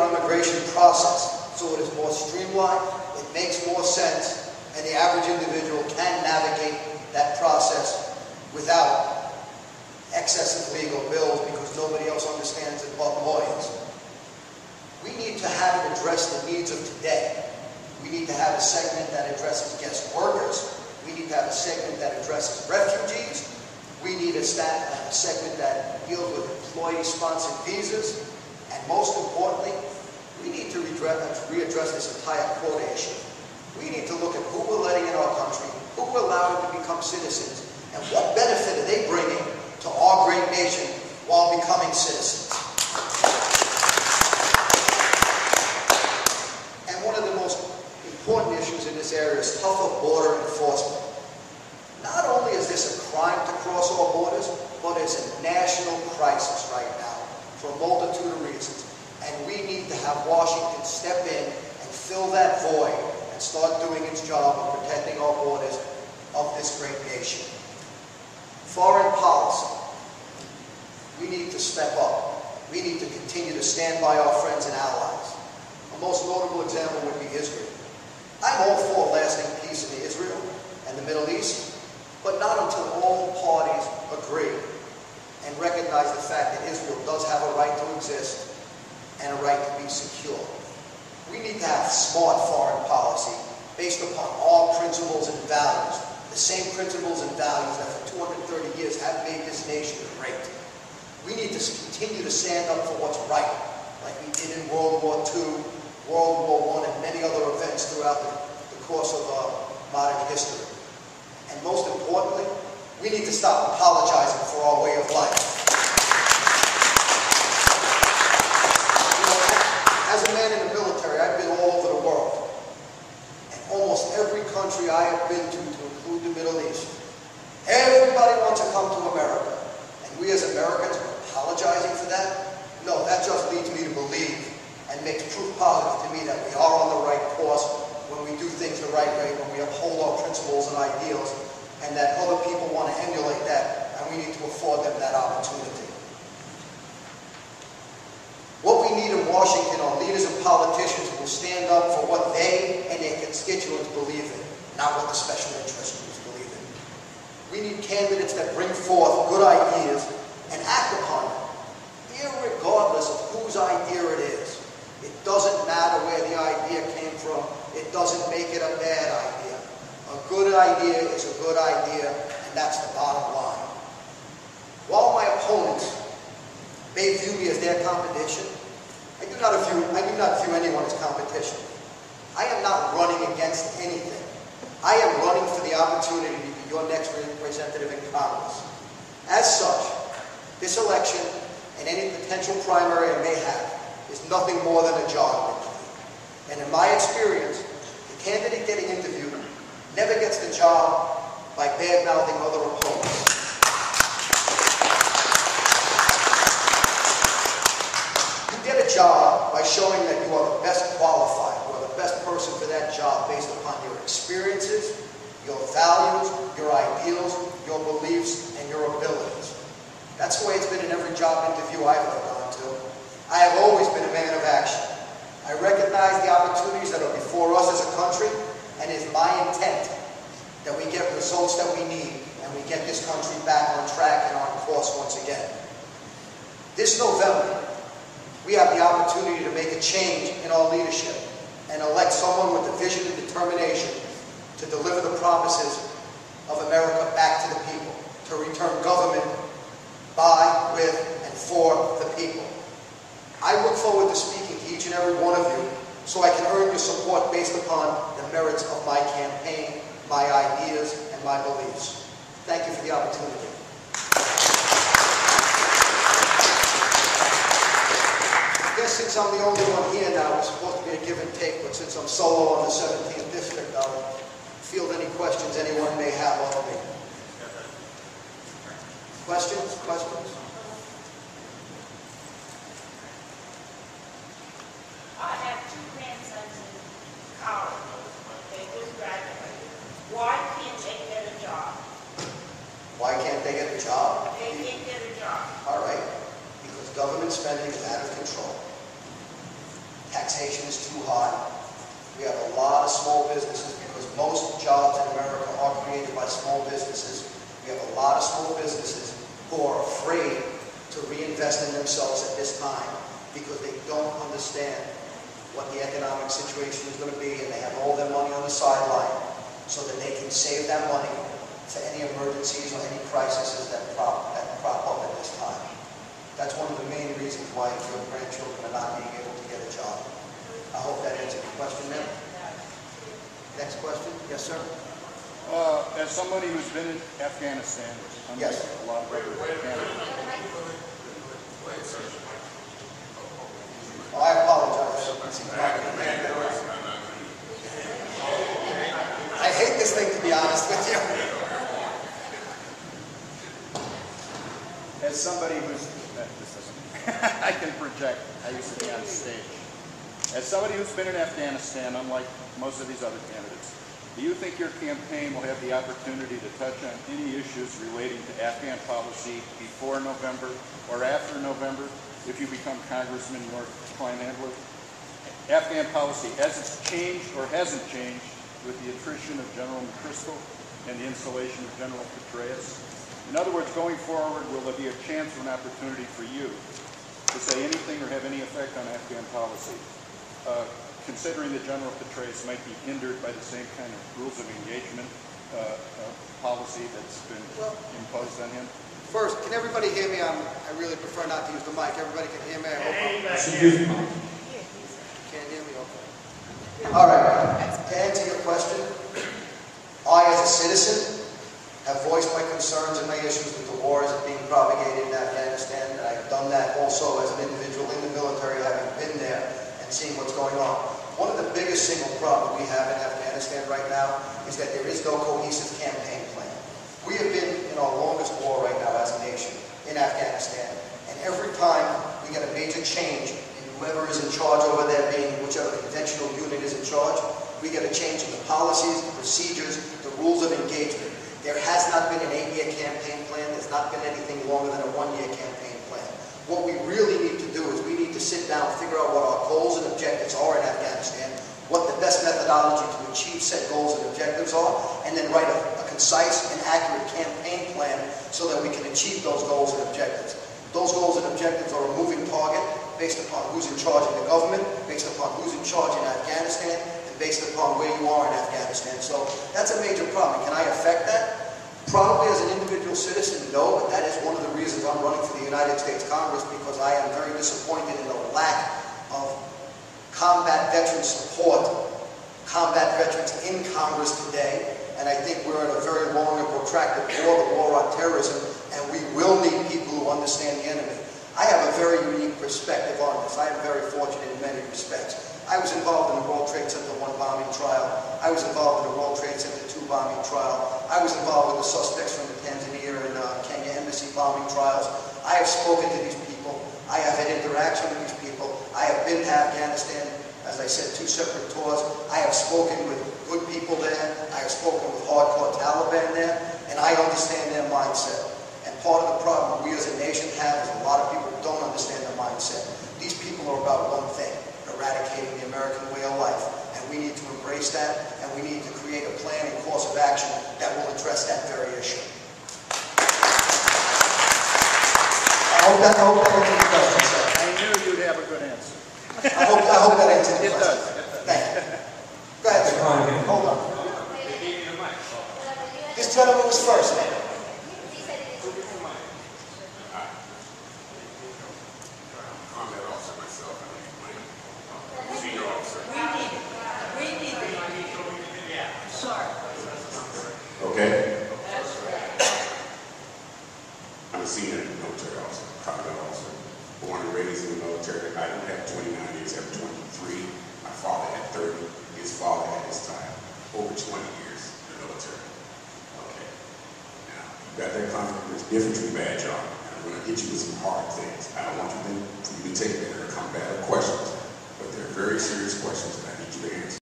our immigration process so it is more streamlined, it makes more sense, and the average individual can navigate that process without excessive legal bills because nobody else understands it but lawyers. We need to have it address the needs of today. We need to have a segment that addresses guest workers. We need to have a segment that addresses refugees. We need a segment that deals with employee-sponsored visas. And most importantly, we need to readdress this entire quota issue. We need to look at who we're letting in our country, who we're allowing to become citizens, and what benefit are they bringing to our great nation while becoming citizens. And one of the most important issues in this area is tougher border enforcement. Not only is this a crime to cross our borders, but it's a national crisis right now for a multitude of reasons. And we need to have Washington step in and fill that void and start doing its job of protecting our borders of this great nation. Foreign policy. We need to step up. We need to continue to stand by our friends and allies. A most notable example would be Israel. I'm all for lasting peace in Israel and the Middle East, but not until all parties agree and recognize the fact that Israel does have a right to exist and a right to be secure. We need to have smart foreign policy based upon our principles and values, the same principles and values that for 230 years have made this nation great. We need to continue to stand up for what's right, like we did in World War II, World War I, and many other events throughout the course of modern history. And most importantly, we need to stop apologizing for our way of life. You know, as a man in the military, I've been all over the world. And almost every country I have been to include the Middle East, everybody wants to come to America. And we as Americans are apologizing for that? No, that just leads me to believe and makes proof positive to me that we are on the right course when we do things the right way, when we uphold our principles and ideals, and that other people want to emulate that, and we need to afford them that opportunity. What we need in Washington are leaders and politicians who will stand up for what they and their constituents believe in, not what the special interest groups believe in. We need candidates that bring forth good ideas and act upon them, irregardless of whose idea it is. It doesn't matter where the idea came from. It doesn't make it a bad idea. A good idea is a good idea, and that's the bottom line. While my opponents may view me as their competition, I do not view anyone as competition. I am not running against anything. I am running for the opportunity to be your next representative in Congress. As such, this election and any potential primary I may have is nothing more than a job interview. And in my experience, the candidate getting interviewed never gets the job by bad-mouthing other opponents. You get a job by showing that you are the best qualified, you are the best person for that job based upon your experiences, your values, your ideals, your beliefs, and your abilities. That's the way it's been in every job interview I've ever gone to. I have always been a man of action. I recognize the opportunities that are before us as a country, and it is my intent that we get results that we need, and we get this country back on track and on course once again. This November, we have the opportunity to make a change in our leadership and elect someone with the vision and determination to deliver the promises of America back to the people, to return government by, with, and for the people. I look forward to speaking to each and every one of you so I can earn your support based upon the merits of my campaign, my ideas, and my beliefs. Thank you for the opportunity. I guess since I'm the only one here now, it's supposed to be a give and take, but since I'm solo on the 17th district, I'll field any questions anyone may have of me. Questions? Questions? I have two grandsons in college. They just graduated. Why can't they get a job? Why can't they get a job? They can't get a job. All right. Because government spending is out of control. taxation is too high. We have a lot of small businesses because most jobs in America are created by small businesses. We have a lot of small businesses who are afraid to reinvest in themselves at this time because they don't understand what the economic situation is going to be, and they have all their money on the sideline so that they can save that money for any emergencies or any crises that crop up at this time. That's one of the main reasons why your grandchildren are not being able to get a job. I hope that answered your question, ma'am. Next question. Yes, sir. As somebody who's been in Afghanistan, unlike Yes. a lot of other candidates. Oh, I apologize. I hate this thing, to be honest with you. As somebody who's, I can project, I used to be on stage. As somebody who's been in Afghanistan, unlike most of these other candidates, do you think your campaign will have the opportunity to touch on any issues relating to Afghan policy before November or after November if you become Congressman York Kleinhandler? Afghan policy, as it's changed or hasn't changed with the attrition of General McChrystal and the installation of General Patriots? In other words, going forward, will there be a chance or an opportunity for you to say anything or have any effect on Afghan policy, considering that General Patriots might be hindered by the same kind of rules of engagement policy that's been imposed on him? First, can everybody hear me? I really prefer not to use the mic. Everybody can hear me? I hope. Can't hear me? Okay. All right. To answer your question, I, as a citizen, have voiced my concerns and my issues with the war as it being propagated in Afghanistan, and I've done that also as an individual in the military, having been there and seeing what's going on. One of the biggest single problems we have in Afghanistan right now is that there is no cohesive campaign plan. We have been in our longest war right now as a nation in Afghanistan, and every time we get a major change in whoever is in charge over there, being whichever conventional unit is in charge, we get a change in the policies, the procedures, the rules of engagement. There has not been an 8-year campaign plan. There's not been anything longer than a 1-year campaign plan. What we really need to do is we need to sit down, figure out what our goals and objectives are in Afghanistan, what the best methodology to achieve said goals and objectives are, and then write a concise and accurate campaign plan so that we can achieve those goals and objectives. Those goals and objectives are a moving target based upon who's in charge in the government, based upon who's in charge in Afghanistan, and based upon where you are in Afghanistan. So that's a major problem. Can I affect that? Probably as an individual citizen, no, but that is one of the reasons I'm running for the United States Congress, because I am very disappointed in the lack of combat veteran support, combat veterans in Congress today, and I think we're in a very long and protracted war, the war on terrorism, and we will need people who understand the enemy. I have a very unique perspective on this. I am very fortunate in many respects. I was involved in the World Trade Center 1 bombing trial. I was involved in the World Trade Center 2 bombing trial. I was involved with the suspects from the Tanzania and Kenya embassy bombing trials. I have spoken to these people. I have had interaction with these people. I have been to Afghanistan, as I said, 2 separate tours. I have spoken with good people there. I have spoken with hardcore Taliban there, and I understand their mindset. And part of the problem we as a nation have is a lot of people don't understand their mindset. These people are about one thing: eradicating the American way of life. And we need to embrace that, and we need to create a plan and course of action that will address that very issue. I hope that answers your question, sir. I knew you'd have a good answer. I hope that answers your It question. does. Thank you. Go ahead, sir. Hold on. This gentleman was first, man. Okay? I'm a senior military officer, combat officer, born and raised in the military. I don't have 29 years, I have 23. My father had 30. His father had his time. Over 20 years in the military. Okay. Now, you got that confidence, infantry badge on. I'm going to hit you with some hard things. I don't want you to take that or combative questions, but they're very serious questions that I need you to answer.